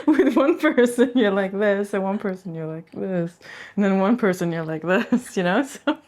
with one person you're like this, and one person you're like this, and then one person you're like this, you know? So.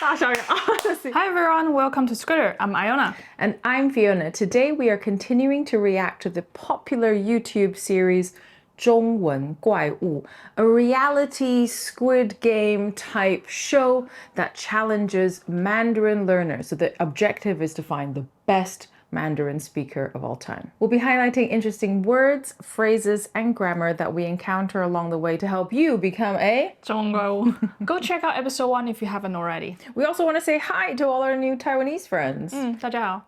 Hi everyone, welcome to Skritter. I'm Iona. And I'm Fiona. Today we are continuing to react to the popular YouTube series 中文怪物, a reality Squid Game type show that challenges Mandarin learners. So the objective is to find the best Mandarin speaker of all time. We'll be highlighting interesting words, phrases, and grammar that we encounter along the way to help you become a 中文怪物. Go check out episode 1 if you haven't already. We also want to say hi to all our new Taiwanese friends. 大家好。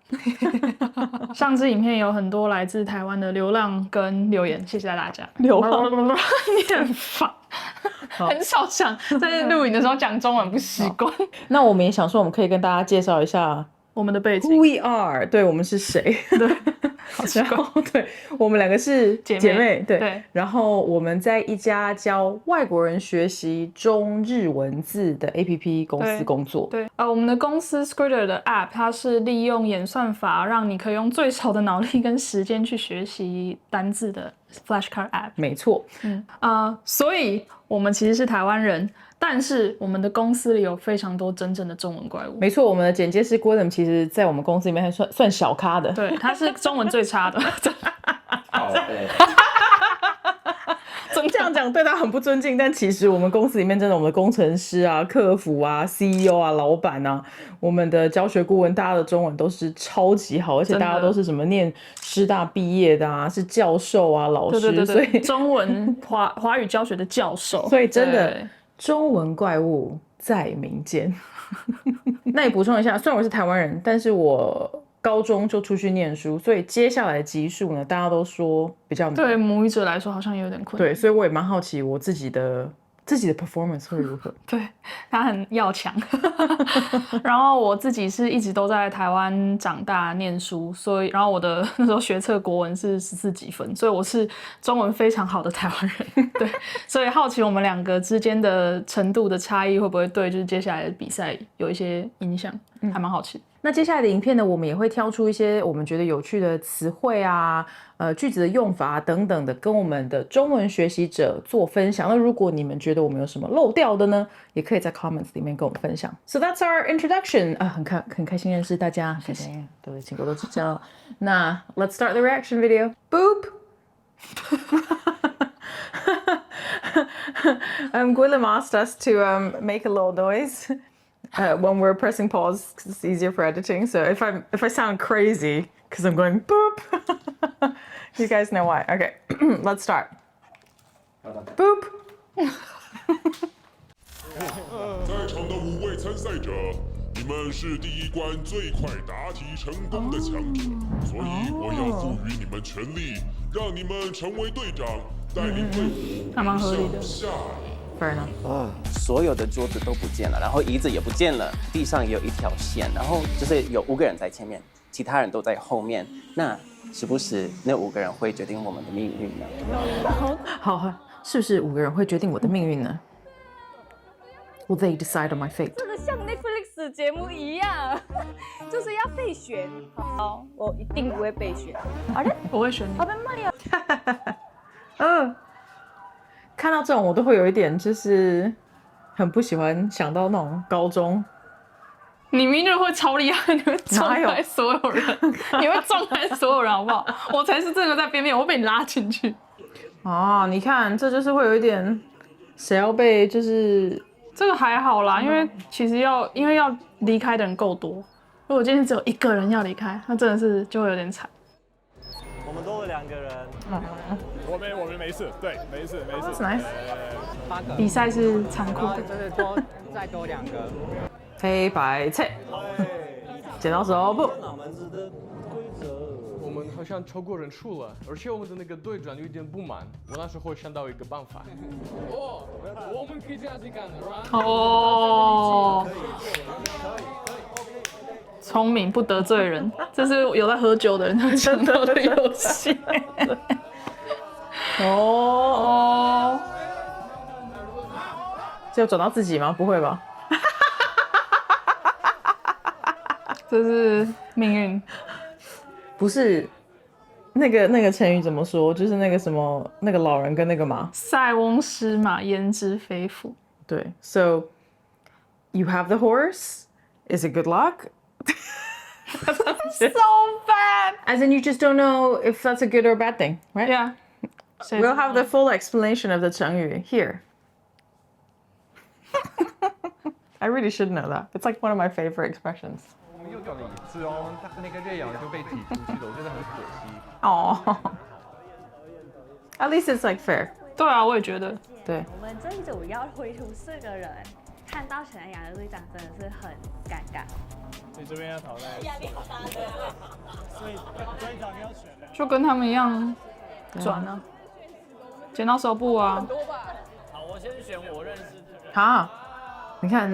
上次影片有很多来自台湾的流浪跟留言，谢谢大家。流浪你很烦。很少讲，在录影的时候讲中文不习惯。那我们也想说，我们可以跟大家介绍一下我们的背景 Who we are， 对，我们是谁？对，好奇怪。对，我们两个是姐妹，对。然后我们在一家教外国人学习中日文字的 APP 公司工作。对，我们的公司 Skritter 的 App， 它是利用演算法，让你可以用最少的脑力跟时间去学习单字的 Flashcard App。没错。所以我们其实是台湾人。但是我们的公司里有非常多真正的中文怪物。没错，我们的剪接师 Gordon 其实在我们公司里面还算小咖的。对，他是中文最差的。好对。这样讲对他很不尊敬，但其实我们公司里面真的，我们的工程师啊、客服啊、CEO 啊、老板啊，我们的教学顾问，大家的中文都是超级好，而且大家都是什么念师大毕业的啊，是教授啊、老师，对，所以中文华语教学的教授，所以真的。中文怪物在民间。那也补充一下，虽然我是台湾人，但是我高中就出去念书，所以接下来的集数呢，大家都说比较难，对母语者来说好像有点困难。对，所以我也蛮好奇我自己的 performance 会如何。对，他很要强。然后我自己是一直都在台湾长大念书，所以然后我的那时候学测国文是14几分，所以我是中文非常好的台湾人。对，所以好奇我们两个之间的程度的差异会不会对就是接下来的比赛有一些影响，还蛮好奇。那接下来的影片呢，我们也会挑出一些我们觉得有趣的词汇啊、句子的用法等等的，跟我们的中文学习者做分享。那如果你们觉得我们有什么漏掉的呢，也可以在 comments 里面跟我们分享。So that's our introduction. 很开心认识大家，谢谢，对，请多多指教。那 let's start the reaction video. Boop. Gwilym asked us to make a little noise. When we're pressing pause, because it's easier for editing. So if I sound crazy, because I'm going boop, you guys know why. Okay, let's start. Boop. 在场的5位参赛者，你们是第一关最快答题成功的强者，所以我要赋予你们权力，让你们成为队长，带领队伍向下。Fair enough. 所有的桌子都不见了，然后椅子也不见了，地上也有一条线，然后就是有5个人在前面，其他人都在后面。那时不时那5个人会决定我们的命运呢？好，是不是5个人会决定我的命运呢？Will they decide on my fate? 这个像 Netflix 节目一样，就是要备选。好，我一定不会备选。我会选你。看到这种我都会有一点就是很不喜欢想到那种高中。你明明会超厉害，你会撞开所有人，你会撞开所有人，好不好？我才是这个在边边，我会被你拉进去。你看，这就是会有一点，谁要被就是这个还好啦，因为其实因为要离开的人够多，如果今天只有1个人要离开，那真的是就会有点惨。我们多了2个人。我们没事，对，没事。That's nice. 8个。比赛是残酷的，就是再多2个。黑白菜，剪刀石头布。我们好像超过人数了，而且我们的那个队长有点不满。我那时候想到一个办法。我们可以这样子干的。哦。聪明不得罪人，这是有在喝酒的人会想到的游戏。只有找到自己吗？不会吧？这是命运。不是，那个成语怎么说？就是那个什么，那个老人跟那个马。塞翁失马，焉知非福。对 ，So you have the horse. Is it good luck? So bad. As in, you just don't know if that's a good or bad thing, right? Yeah. We'll have the full explanation of the 成语 here. I really should know that. It's like one of my favorite expressions. 我们右脚的椅子哦，它那个月牙就被踢出去了，我觉得很可惜。Oh. At least it's like fair. 对啊，我也觉得。对。我们这一组要推出4个人，看到全亚的队长真的是很尴尬。所以这边要淘汰。压力好大的。所以队长要选的。就跟他们一样转啊，剪刀手布啊。好，我先选我认识的人。啊，你看，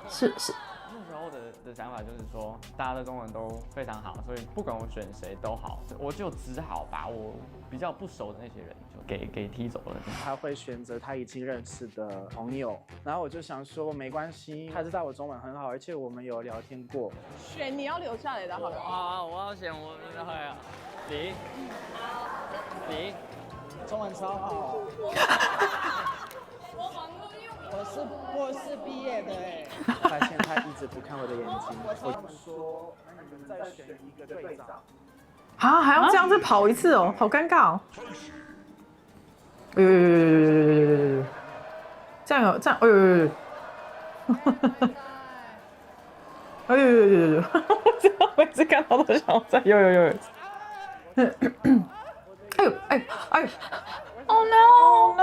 是。那时候的想法就是说，大家的中文都非常好，所以不管我选谁都好，我就只好把我比较不熟的那些人就给踢走了。他会选择他已经认识的朋友，然后我就想说没关系，他知道我中文很好，而且我们有聊天过。选你要留下来的好了。啊，我要选我的会啊，你中文超好。我是毕业的哎。发现他一直不看我的眼睛。我说，那你们再选一个队长。啊，还要这样子跑一次哦，好尴尬哦。这样有这样，我每次看到都想再有。Oh no！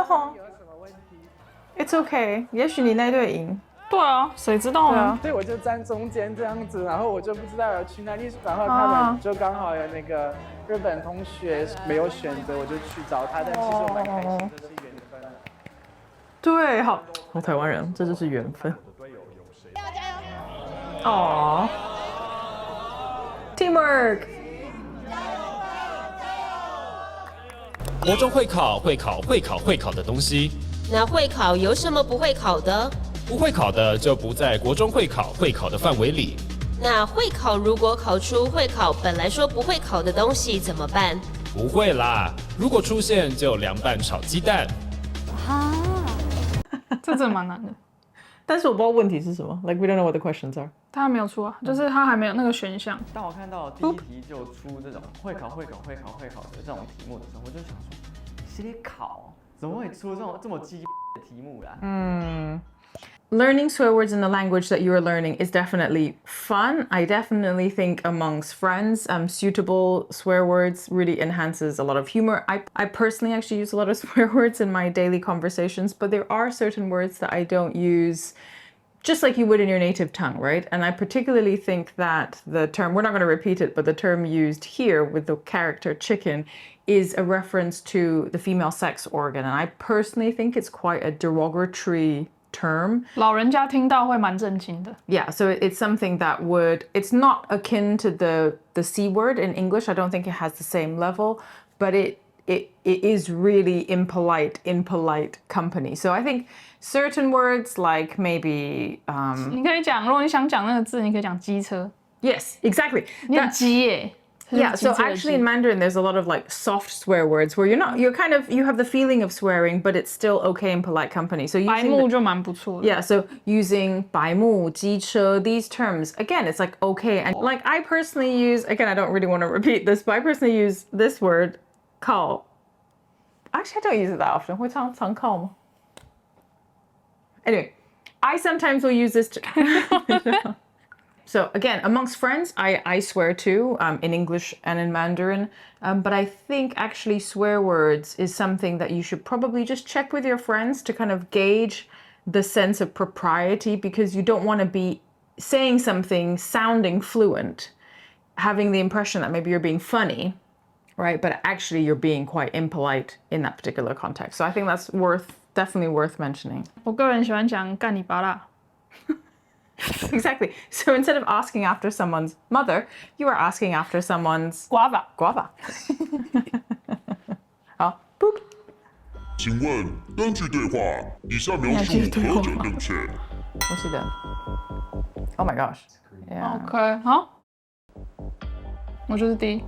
It's okay， 也许你那队赢。对啊，谁知道呢？对，我就站中间这样子，然后我就不知道要去哪里，然后他们就刚好有那个日本同学没有选择，我就去找他，但其实我蛮开心，这是缘分。对，好，我台湾人，这就是缘分。加油！哦 ，teamwork。国中会考的东西。那会考有什么不会考的？不会考的就不在国中会考的范围里。那会考如果考出会考本来说不会考的东西怎么办？不会啦，如果出现就凉拌炒鸡蛋。啊，这真的蛮难的。但是我不知道问题是什么 ，like we don't know what the questions are。他还没有出啊，就是他还没有那个选项。当我看到第一题就出这种会考的这种题目的时候，我就想说，写考怎么会出这么鸡的题目啦？Learning swear words in the language that you are learning is definitely fun. I definitely think amongst friends, suitable swear words really enhances a lot of humor. I personally actually use a lot of swear words in my daily conversations, but there are certain words that I don't use just like you would in your native tongue, right? And I particularly think that the term, we're not going to repeat it, but the term used here with the character chicken is a reference to the female sex organ. And I personally think it's quite a derogatory term. 老人家听到会蛮震惊的。Yeah, so it's something that it's not akin to the C word in English. I don't think it has the same level, but it is really impolite in polite company. So I think certain words like maybe 你可以讲，如果你想讲那个字，你可以讲机车。Yes, exactly. 你很鸡耶。Yeah, so actually in Mandarin there's a lot of like soft swear words where you have the feeling of swearing, but it's still okay in polite company. So 白目就蛮不错的。Yeah, so using 白目, 机车, these terms, again, it's like okay. And like I personally use, again, I don't really want to repeat this, but I personally use this word, 靠. Actually, I don't use it that often. 会常靠吗? Anyway, I sometimes will use this So again, amongst friends, I swear too, in English and in Mandarin. But I think actually swear words is something that you should probably just check with your friends to kind of gauge the sense of propriety, because you don't want to be saying something sounding fluent, having the impression that maybe you're being funny, right? But actually you're being quite impolite in that particular context. So I think that's definitely worth mentioning. 我个人喜欢讲干你巴拉。Exactly. So instead of asking after someone's mother, you are asking after someone's guava. Guava. 好 ，boop. 请问，根据对话，以下描述何者正确？我记得。Oh my gosh. Yeah. OK， 好。我就是 D。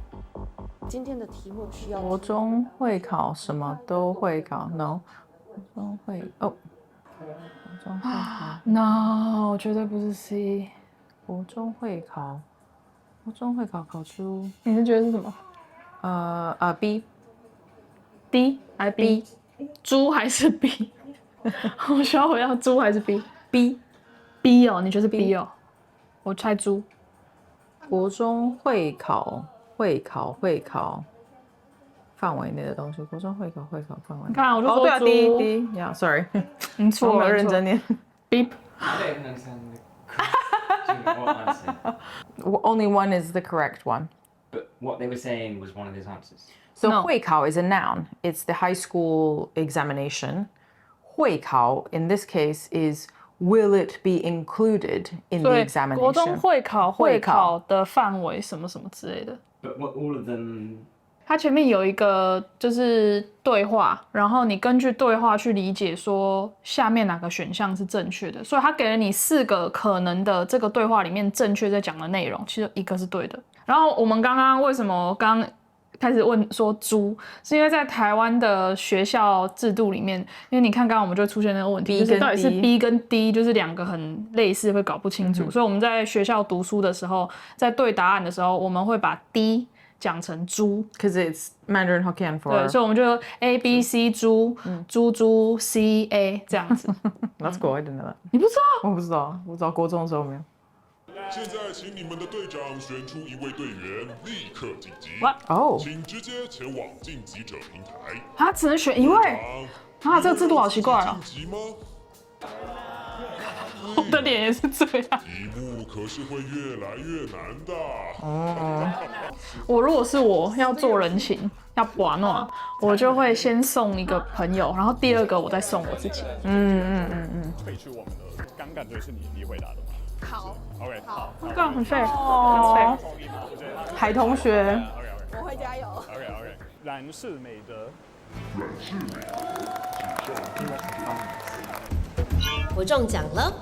今天的题目需要国中会考什么都会考 ，no。国中会哦，国中会考 ，no， 绝对不是 C。国中会考，国中会考考出，你是觉得是什么？B，D 还 B？ 猪还是 B？ 我需要回答猪还是 B？B 哦，你觉得是 B 哦？我猜猪。国中会考范围内的东西，国中会考范围内。你看，我就说对啊猪。第一 ，Yeah， sorry， 你错了，我没有认真念。Beep。 I don't understand what answer. Only one is the correct one. But what they were saying was one of those answers. So No. 会考 is a noun. It's the high school examination. 会考 in this case is will it be included in the 对， examination? 国中会考的范围什么什么之类的。 But what all of them? 它前面有一个就是对话，然后你根据对话去理解说下面哪个选项是正确的，所以它给了你4个可能的这个对话里面正确在讲的内容，其实一个是对的。然后我们刚刚为什么刚开始问说猪，是因为在台湾的学校制度里面，因为你看刚刚我们就出现那个问题，就是到底是 B 跟 D 就是2个很类似，会搞不清楚，所以我们在学校读书的时候，在对答案的时候，我们会把 D 讲成猪 Because it's Mandarin Hokkien for. 对，所以我们就 A B C 猪猪 C A 这样子。That's cool. I didn't know that. 你不知道？我不知道，我找国中的时候没有。现在请你们的队长选出1位队员，立刻晋级。哦，请直接前往晋级者平台。啊，只能选1位？啊，这个制度好奇怪哦。晋级吗？我的脸也是这样。题目可是会越来越难的。我如果是我要做人情，要玩弄，我就会先送一个朋友，然后第2个我再送我自己。退出我们的刚感觉是你回答的吗？好 OK， 好，这样很 fair， 哦，海同学，我会加油。 OK， 冉氏美德。我中奖了，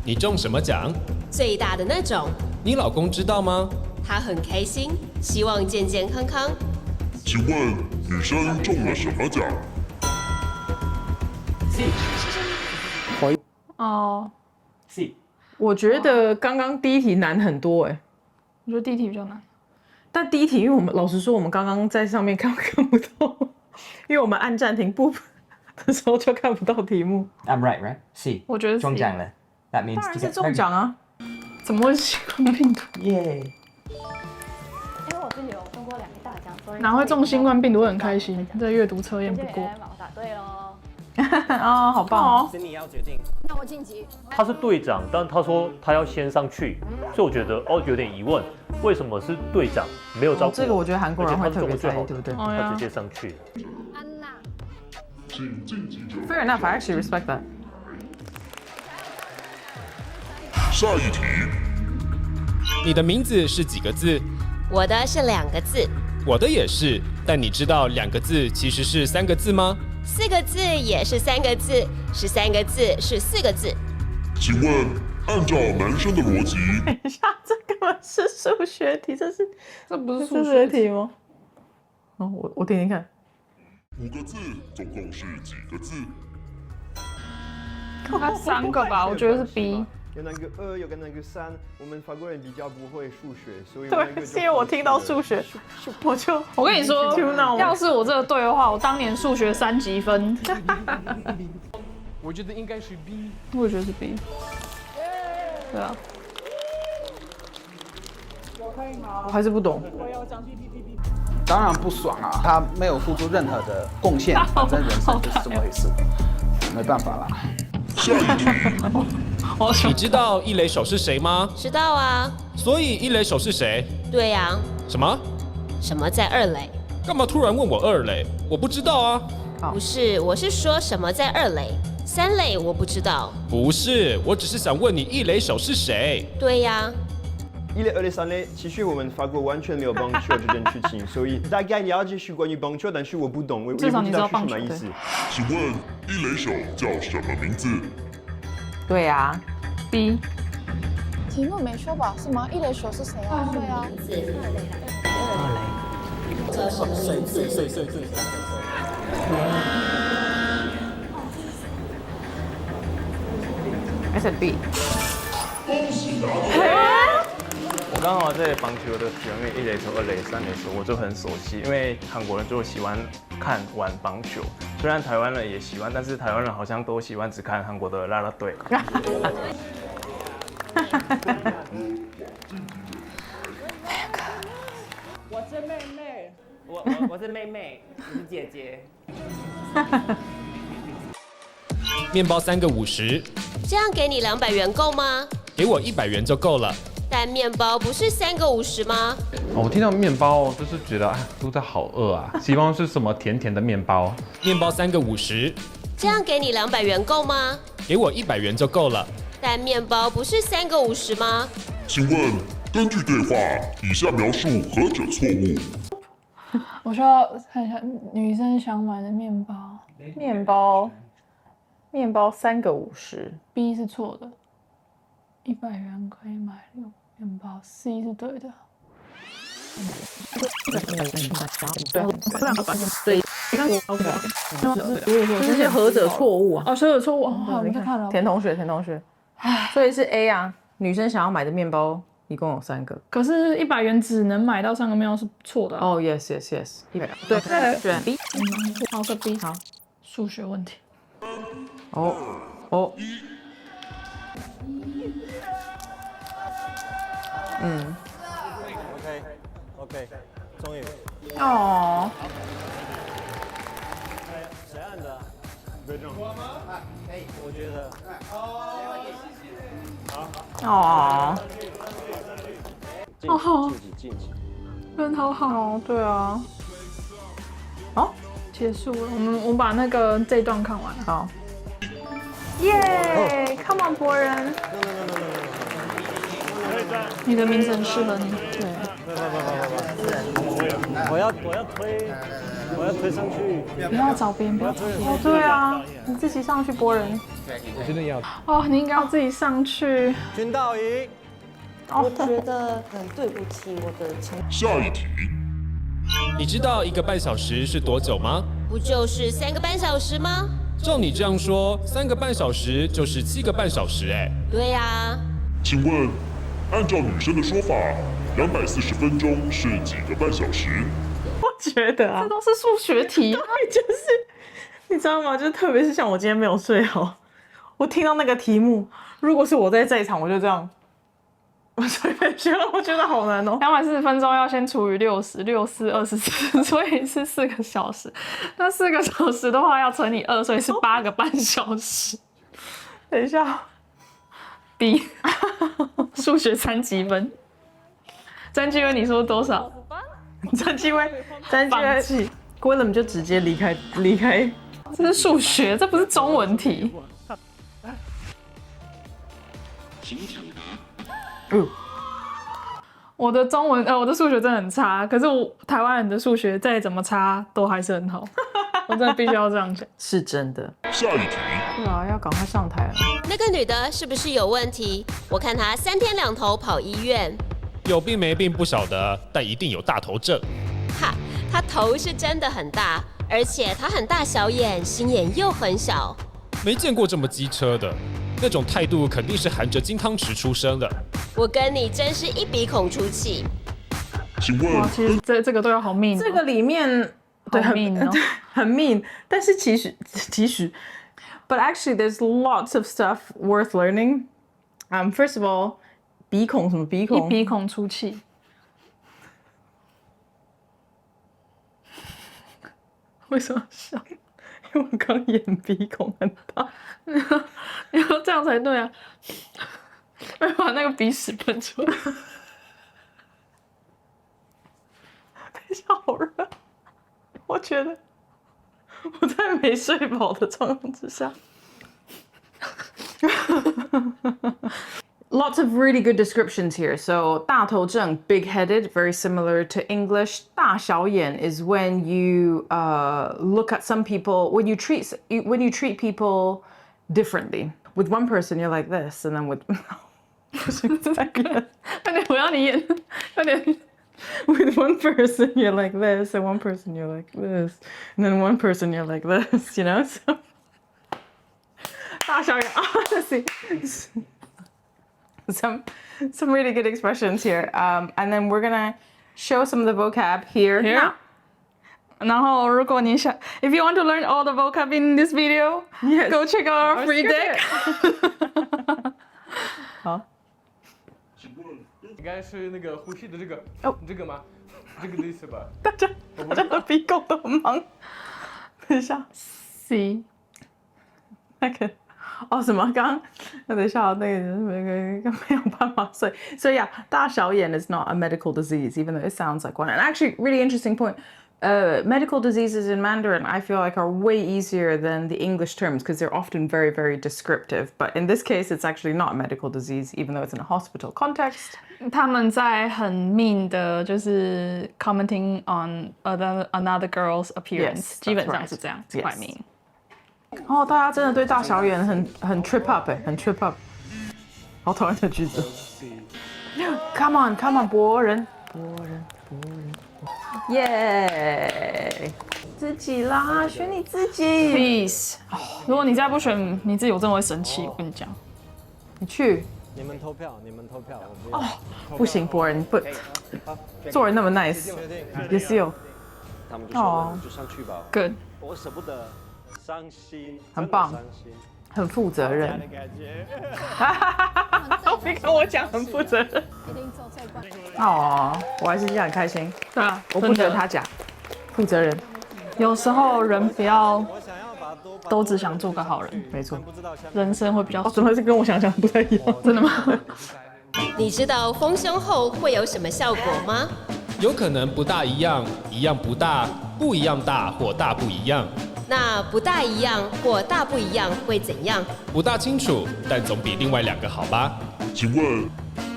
你中什么奖？最大的那种。你老公知道吗？他很开心，希望健健康康。请问女生中了什么奖？哦， C。我觉得刚刚第一题难很多哎。我觉得第一题比较难。但第一题，因为我们老实说，我们刚刚在上面看不到，因为我们按暂停不的时候就看不到题目。I'm right, right? C。我觉得 C 中奖了。That means 当然是中奖啊！怎么会是新冠病毒？耶！因为我自己有中过2个大奖，所以哪会中新冠病毒？我很开心，这阅读测验不过。我答对喽。哦，好棒哦！是你要决定。那我晋级。他是队长，但他说他要先上去，所以我觉得有点疑问，为什么是队长没有照顾？这个我觉得韩国人会特别在意，对不对？他直接上去。安娜，请晋级者。 Fair enough, I actually respect that. 下一题。你的名字是几个字？我的是2个字我的也是，但你知道2个字其实是3个字吗，4个字也是3个字，13个字是4个字。请问，按照男生的逻辑，等一下，这根本是数学题，这不是数学题吗？哦，我听听看。 5个字总共是几个字？他3个吧，我觉得是 B。 有那个2，有个那个3，我们法国人比较不会数学，所以对，是因为我听到数学，我跟你说，要是我这个对的话，我当年数学3级分。我觉得应该是 B。我也觉得是 B。对啊。我还是不懂。当然不爽啊！他没有付出任何的贡献，反正人生就是这么回事，没办法啦。下一题。你知道一垒手是谁吗？知道啊。所以一垒手是谁？对呀。什么？什么在2垒？干嘛突然问我2垒？我不知道啊。不是，我是说什么在2垒，3垒我不知道。不是，我只是想问你一垒手是谁。对呀。 1垒、2垒、3垒，其实我们法国完全没有棒球这件事情，所以大概了解是关于棒球，但是我不懂，我也不知道是什么意思。请问一垒手叫什么名字？对呀 ，B。题目没说吧？是吗？一垒手是谁啊？对啊。叫声的名字。I said B。我刚好在棒球的表面1垒球、2垒、3垒球，我就很熟悉，因为韩国人就喜欢玩棒球，虽然台湾人也喜欢，但是台湾人好像都喜欢只看韩国的啦啦队。我是妹妹，我是妹妹，你是姐姐。面包3个50，这样给你200元够吗？给我100元就够了。但面包不是3个50吗？我听到面包就是觉得肚子好饿啊，希望是什么甜甜的面包。面包3个50，这样给你200元够吗？给我100元就够了。但面包不是3个50吗？请问，根据对话，以下描述何者错误？我需要看一下女生想买的面包。面包3个50。B 是错的，100元可以买6面包。C 是对的。对，这些何者错误啊？哦，何者错误。好，你看了。田同学，所以是 A 啊。女生想要买的面包一共有3个，可是100元只能买到3个面包是错的。哦 ，yes，100元。对，选 B。好个 B。好，数学问题。哦。OK， 终于。哦。谁按的？我觉得。哦。晋级。人好好哦，对啊。好，结束了。我们把这一段看完了。好。耶 ！Come on， 博人。你的名字很适合你。对。我要推上去。不要找别人，不要找别人。哦，对啊，你自己上去博人。我真的要。哦，你应该要自己上去。君道赢。我觉得很对不起我的亲。下一题。你知道1个半小时是多久吗？不就是3个半小时吗？照你这样说，3个半小时就是7个半小时哎。对呀。请问，按照女生的说法，240分钟是几个半小时？我觉得啊，这都是数学题，就是你知道吗？就是特别是像我今天没有睡好，我听到那个题目，如果是我在场，我就这样。我随便学了，我觉得好难哦。240分钟要先除以60，6、4、24，所以是4个小时。那4个小时的话要乘以2，所以是8个半小时。等一下 ，B， 数学3级分。詹继威，你说多少？詹继威，Willem 就直接离开。这是数学，这不是中文题。请抢答。我的数学真的很差，可是台湾人的数学再怎么差都还是很好，我真的必须要这样讲。是真的。下一题。对啊，要赶快上台了。那个女的是不是有问题？我看她3天2头跑医院。有病没病不晓得，但一定有大头症。哈，她头是真的很大，而且她很大小眼，心眼又很小。没见过这么机车的。那种态度肯定是含着金汤匙出生的。我跟你真是一鼻孔出气。请问，哇，其实这个都要好命。这个里面对很 mean 哦，很 mean。但是其实 ，but actually there's lots of stuff worth learning. First of all， 鼻孔什么鼻孔？一鼻孔出气。为什么笑？因为我刚眼鼻孔很大，你要这样才对啊！要把那个鼻屎喷出来。等一下，好热！我觉得我在没睡饱的状况之下。Lots of really good descriptions here. So 大头症, big-headed, very similar to English. 大小眼 is when you look at some people, when you treat people differently. With one person, you're like this, and then with 快点，我要你演，快点。with one person you're like this, and one person you're like this, and then one person you're like this, you know? So, 大小眼, honestly, some really good expressions here. And then we're gonna show some of the vocab here. Here. 然后如果你想 if you want to learn all the vocab in this video, yes. go check out our free deck. 好。应该是那个呼吸的这个，这个吗？这个的意思吧？大家的鼻孔都很忙。等一下 ，C， 那个什么？等一下，那个没有办法。所以 yeah, 大小眼 is not a medical disease, even though it sounds like one. And actually, really interesting point. Medical diseases in Mandarin, I feel like, are way easier than the English terms because they're often very, very descriptive. But in this case, it's actually not a medical disease, even though it's in a hospital context. 他们在很 mean 的，就是 commenting on another girl's appearance， 基本上是这样， quite mean。哦，大家真的对大小眼很 trip up 很 trip up。好讨厌的句子。Come on， 博人。耶！自己啦，选你自己。Please， 如果你再不选你自己，我真的会生气。我跟你讲，你去。你们投票，我不要。哦，不行，博人不，做人那么 nice， 也是有。他们就说就上去吧。Good。我舍不得，伤心。很棒，很负责任。你跟我讲很负责任。哦，我还是这样很开心。对啊，我不觉得他假，负责任。有时候人不要都只想做个好人，没错，人生会比较。怎么是跟我想象不太一样？真的吗？你知道丰胸后会有什么效果吗？有可能不大一样，一样不大，不一样大或大不一样。那不大一样或大不一样会怎样？不大清楚，但总比另外两个好吧？请问，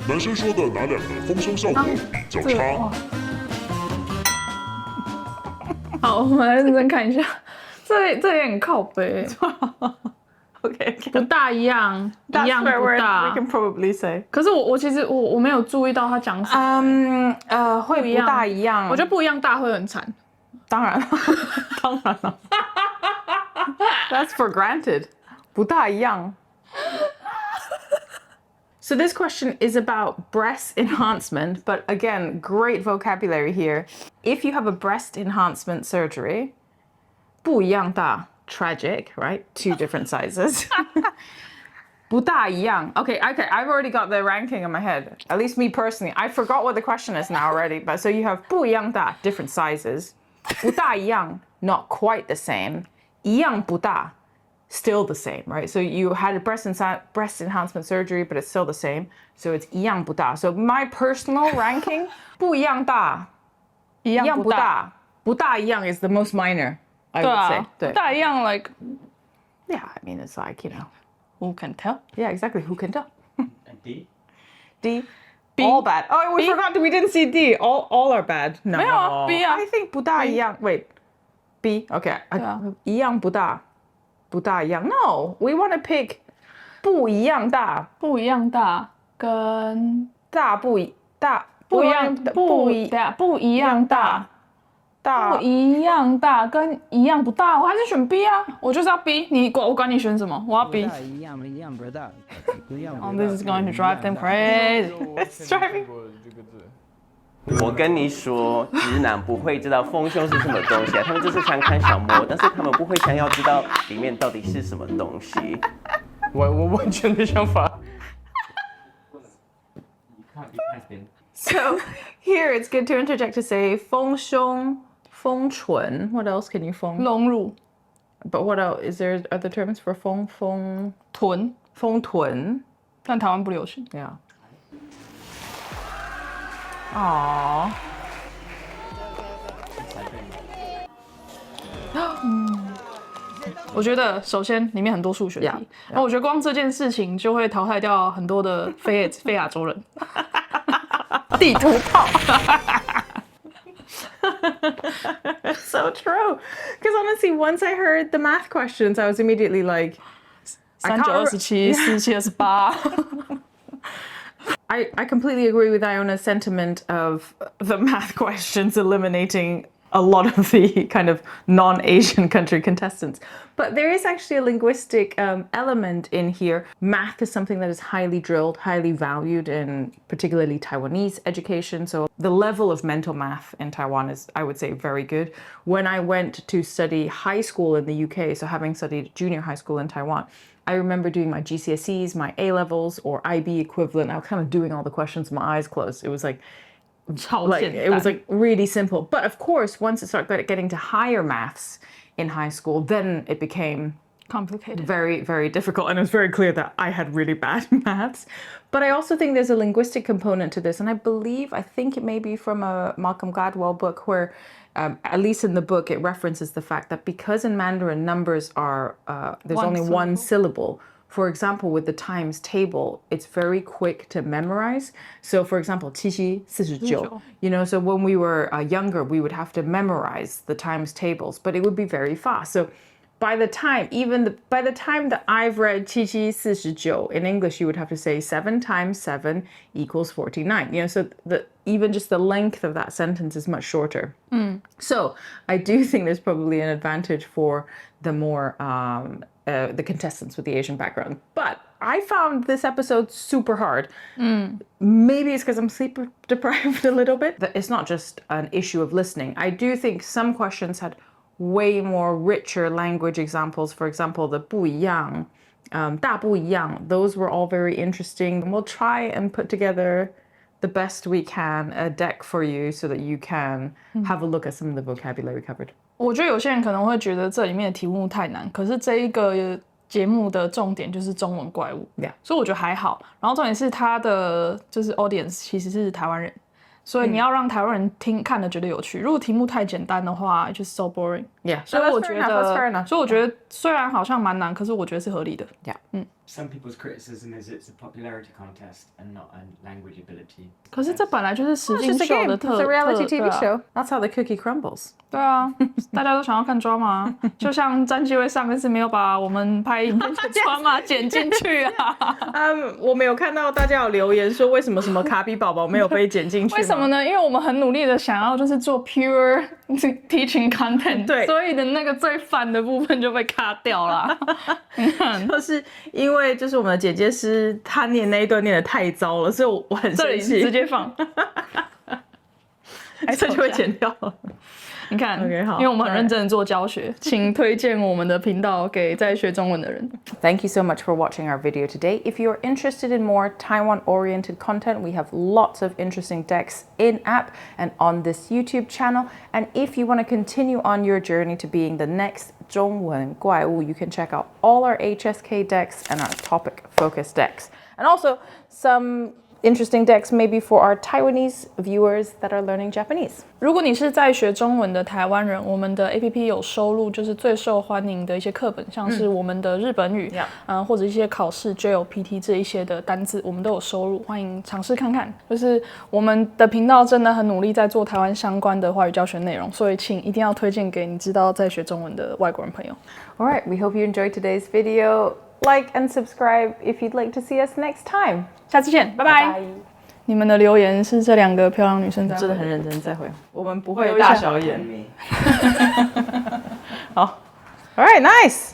男生说的哪两个丰胸效果比较差？好，我们来认真看一下，这也很靠北。OK， 不大一样，一样不大。We can probably say。可是我其实我没有注意到他讲什么。会不大一样。我觉得不一样大会很惨。当然了，当然了。That's for granted. 不大一样。So this question is about breast enhancement, but again, great vocabulary here. If you have a breast enhancement surgery, 不一样大, tragic, right? Two different sizes. 不大一样. Okay, I've already got the ranking in my head. At least me personally. I forgot what the question is now already, but so you have 不一样大, different sizes. 不大一样, not quite the same. 一样不大, still the same, right? So you had a breast enhancement surgery, but it's still the same. So it's 一样不大. So my personal ranking, 不一样大，一样不大，不大一样 is the most minor, I would say. 对，不大一样 like, yeah, I mean it's like, you know, who can tell? Yeah, exactly. Who can tell? And D? D. B. All bad. Oh, we forgot. We didn't see D. All are bad. No. 没有啊 B 啊 I think 不大一样. Wait. B. Okay. 一样不大，不大一样. No. We want to pick 不一样大，不一样大跟大不一样不一样大。不一样大跟一样不大，我还是选 B 啊，我就是要 B。我管你选什么，我要 B。一样不大，不一样。Oh, this is going to drive them crazy. It's driving. 我跟你说，直男不会知道丰胸是什么东西啊，他们就是想看小模，但是他们不会想要知道里面到底是什么东西。我完全的想法。So here it's good to interject to say 丰胸。丰唇 What else can you 丰？隆乳。But what else? Is there other terms for 丰臀？丰臀，但台湾不流行。Yeah. Aww. 我觉得首先里面很多数学题，然后我觉得光这件事情就会淘汰掉很多的非亚洲人。地图炮。So true. Because honestly, once I heard the math questions, I was immediately like, 3927 4728。I completely agree with Iona's sentiment of the math questions eliminating a lot of the kind of non-Asian country contestants. But there is actually a linguistic element in here. Math is something that is highly drilled, highly valued in particularly Taiwanese education. So the level of mental math in Taiwan is, I would say, very good. When I went to study high school in the UK, so having studied junior high school in Taiwan, I remember doing my GCSEs, my A-levels, or IB equivalent. I was kind of doing all the questions with my eyes closed. It was like it was like really simple. But of course, once it started getting to higher maths in high school, then it became complicated, very, very difficult. And it was very clear that I had really bad maths. But I also think there's a linguistic component to this. And I think it may be from a Malcolm Gladwell book where, at least in the book, it references the fact that because in Mandarin numbers are, there's only one syllable. For example, with the times table, it's very quick to memorize. So for example, 七七49, you know, so when we were younger, we would have to memorize the times tables, but it would be very fast. So by the time that I've read 七七49 in English, you would have to say 7 times 7 equals 49. You know, so even just the length of that sentence is much shorter. So I do think there's probably an advantage for the more the contestants with the Asian background. But I found this episode super hard. Maybe it's because I'm sleep deprived a little bit. It's not just an issue of listening. I do think some questions had way more richer language examples. For example, the 不一样, 大不一样, those were all very interesting. And we'll try and put together the best we can a deck for you so that you can have a look at some of the vocabulary covered. 我觉得有些人可能会觉得这里面的题目太难，可是这一个节目的重点就是中文怪物，所以我觉得还好。然后重点是它的就是 audience 其实是台湾人，所以你要让台湾人看的觉得有趣。如果题目太简单的话，就是 so boring。所以我觉得虽然好像蛮难，可是我觉得是合理的。Some people's criticism is it's a popularity contest and not a language ability. 可是这本来就是实境秀的 It's a reality TV show. That's how the cookie crumbles. 对啊，大家都想要看 drama， 就像詹基威上一次没有把我们拍影片的 drama 剪进去啊。我没有看到大家有留言说为什么什么卡比宝宝没有被剪进去。为什么呢？因为我们很努力的想要就是做 pure teaching content， 对，所以的那个最烦的部分就被卡掉了。就是因为就是我们的剪接师他念那一段念得太糟了，所以我很生气。直接放，这就会剪掉了。你看，因为我们很认真的做教学，请推荐我们的频道给在学中文的人。Thank you so much for watching our video today. If you're interested in more Taiwan-oriented content, we have lots of interesting decks in-app and on this YouTube channel. And if you want to continue on your journey to being the next 中文怪物, you can check out all our HSK decks and our topic focus decks. And also some interesting decks maybe for our Taiwanese viewers that are learning Japanese. 如果你是在学中文的台湾人，我们的 APP 有收录就是最受欢迎的一些课本，像是我们的日本语，或者一些考试 JLPT 这一些的单字，我们都有收录，欢迎尝试看看。就是我们的频道真的很努力在做台湾相关的华语教学内容，所以请一定要推荐给你知道在学中文的外国人朋友。All right, we hope you enjoyed today's video. Like and subscribe if you'd like to see us next time. 下次见，拜拜。你们的留言是这两个漂亮女生在回，真的很认真在回，我们不会大小眼。好 ，All right, nice.